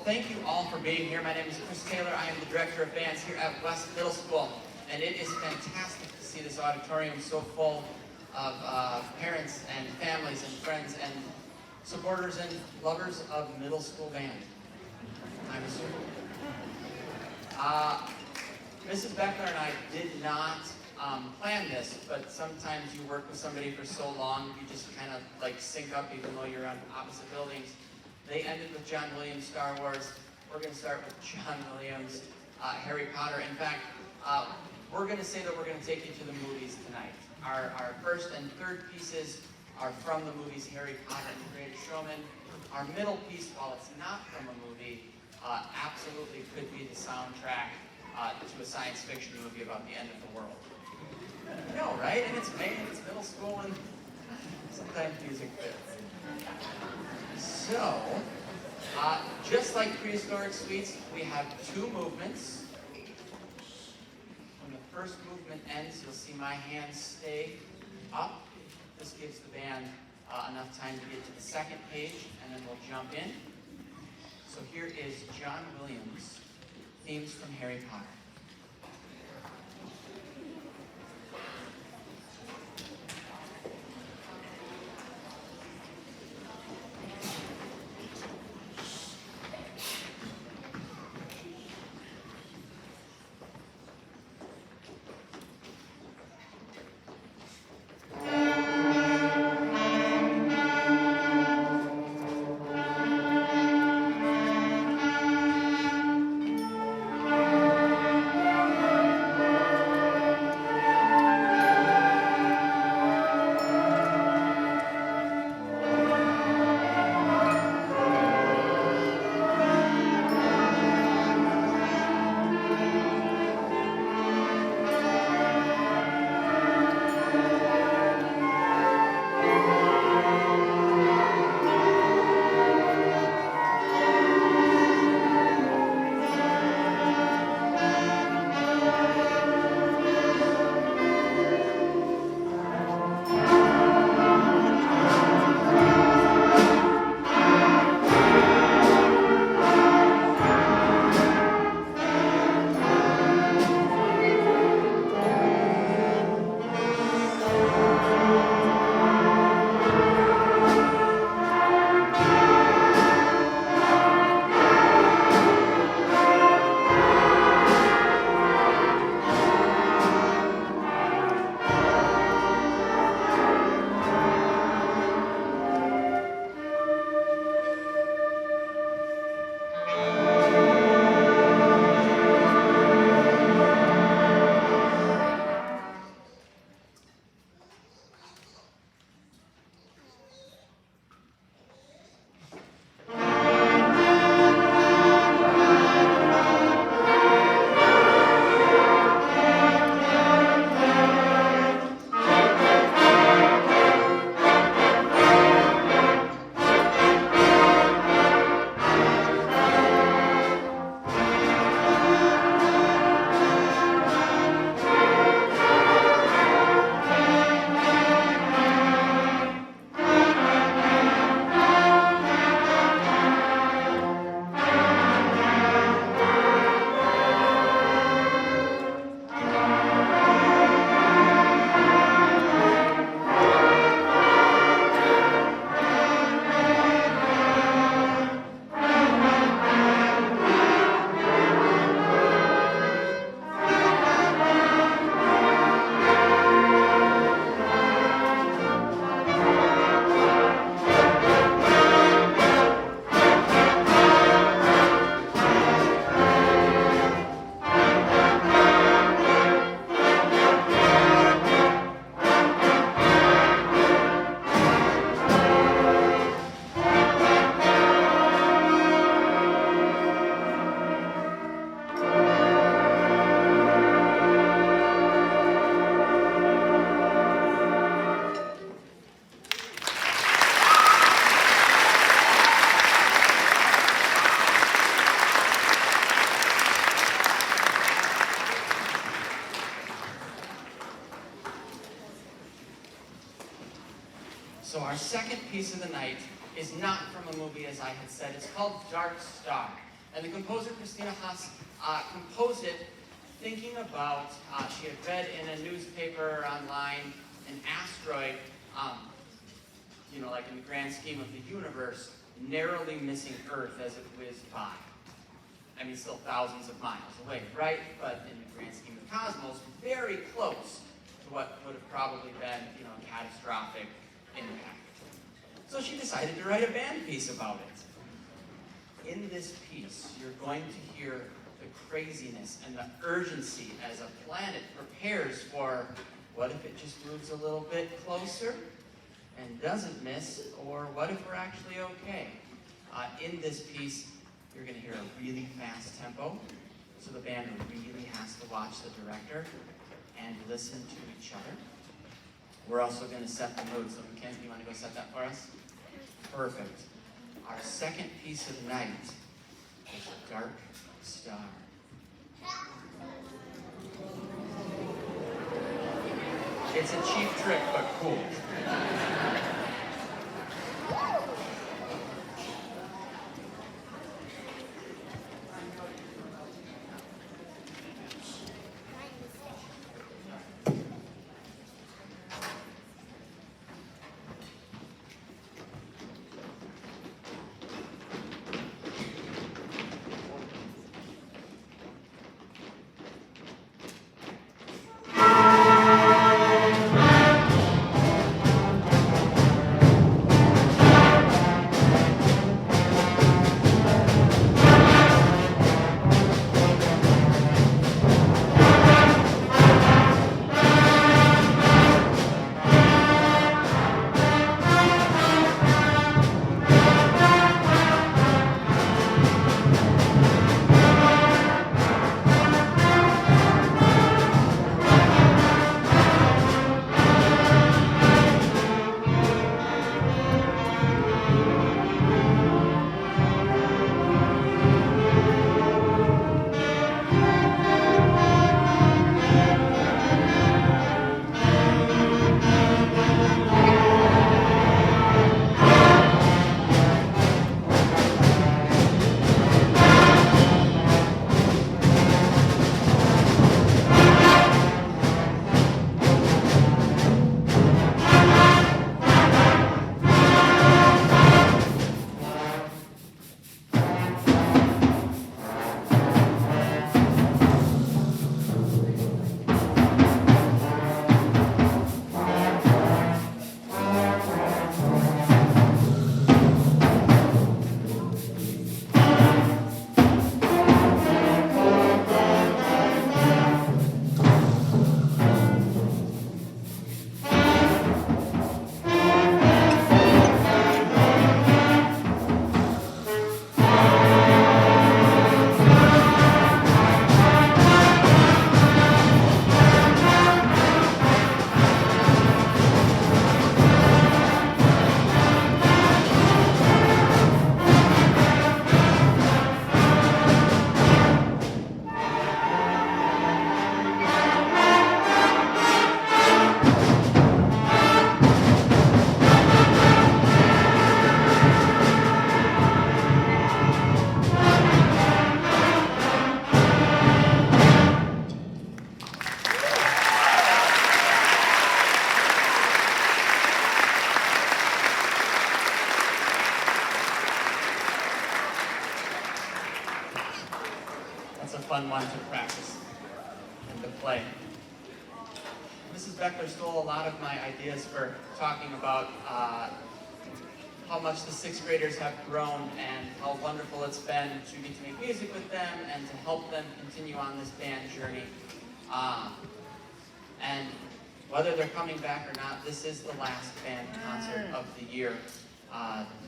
thank you all for being here. My name is Chris Taylor. I am the Director of Bands here at West Middle School. And it is fantastic to see this auditorium so full of parents and families and friends and supporters and lovers of middle school band, I'm assuming. Mrs. Beckler and I did not plan this, but sometimes you work with somebody for so long, you just kind of like sync up even though you're on opposite buildings. They ended with John Williams, Star Wars. We're going to start with John Williams, Harry Potter. In fact, we're going to say that we're going to take you to the movies tonight. Our first and third pieces are from the movies Harry Potter and the Greatest Showman. Our middle piece, while it's not from a movie, absolutely could be the soundtrack to a science fiction movie about the end of the world. You know, right? And it's May, and it's middle school, and sometimes music fits. So, just like Prehistoric Suites, we have two movements. When the first movement ends, you'll see my hands stay up. This gives the band enough time to get to the second page, and then we'll jump in. So here is John Williams, themes from Harry Potter. So our second piece of the night is not from a movie, as I had said. It's called Dark Star. And the composer, Christina Haas, composed it thinking about, she had read in a newspaper online, an asteroid, like in the grand scheme of the universe, narrowly missing Earth as it whizzed by. I mean, still thousands of miles away, right? But in the grand scheme of the cosmos, very close to what would have probably been, a catastrophic impact. So she decided to write a band piece about it. In this piece, you're going to hear the craziness and the urgency as a planet prepares for what if it just moves a little bit closer and doesn't miss, or what if we're actually okay? In this piece, you're going to hear a really fast tempo, so the band really has to watch the director and listen to each other. We're also going to set the mood, so Mackenzie, you want to go set that for us? Perfect. Our second piece of the night is Dark Star. It's a cheap trick, but cool. Fun one to practice and to play. Mrs. Beckler stole a lot of my ideas for talking about how much the sixth graders have grown and how wonderful it's been to get to make music with them and to help them continue on this band journey. And whether they're coming back or not, this is the last band concert of the year.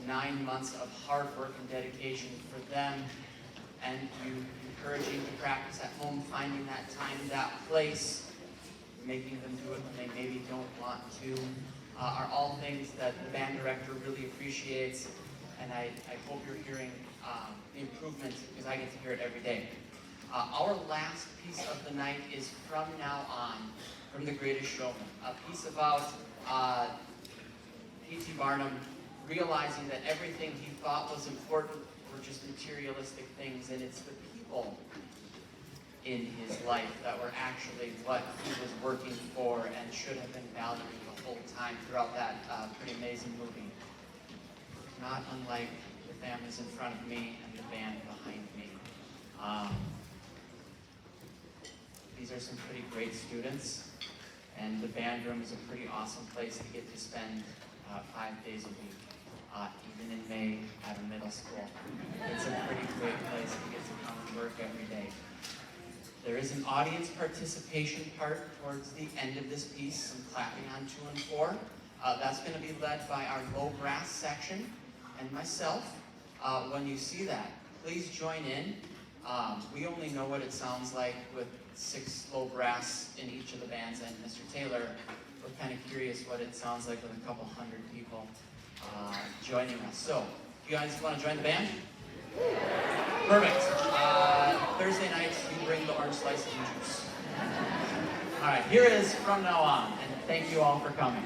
9 months of hard work and dedication for them, and you encouraging to practice at home, finding that time, that place, making them do it when they maybe don't want to, are all things that the band director really appreciates, and I hope you're hearing the improvement, because I get to hear it every day. Our last piece of the night is From Now On, from The Greatest Showman, a piece about P.T. Barnum realizing that everything he thought was important were just materialistic things, and it's the people in his life that were actually what he was working for and should have been valuing the whole time throughout that pretty amazing movie. Not unlike the families in front of me and the band behind me. These are some pretty great students, and the band room is a pretty awesome place to get to spend 5 days a week, even in May at a middle school. It's a pretty great place to get to come and work every day. There is an audience participation part towards the end of this piece, some clapping on 2 and 4. That's going to be led by our low brass section and myself. When you see that, please join in. We only know what it sounds like with 6 low brass in each of the bands, and Mr. Taylor, we're kind of curious what it sounds like with a couple hundred people joining us. So, do you guys want to join the band? Perfect. Thursday nights, you bring the orange slices and juice. All right, here is From Now On, and thank you all for coming.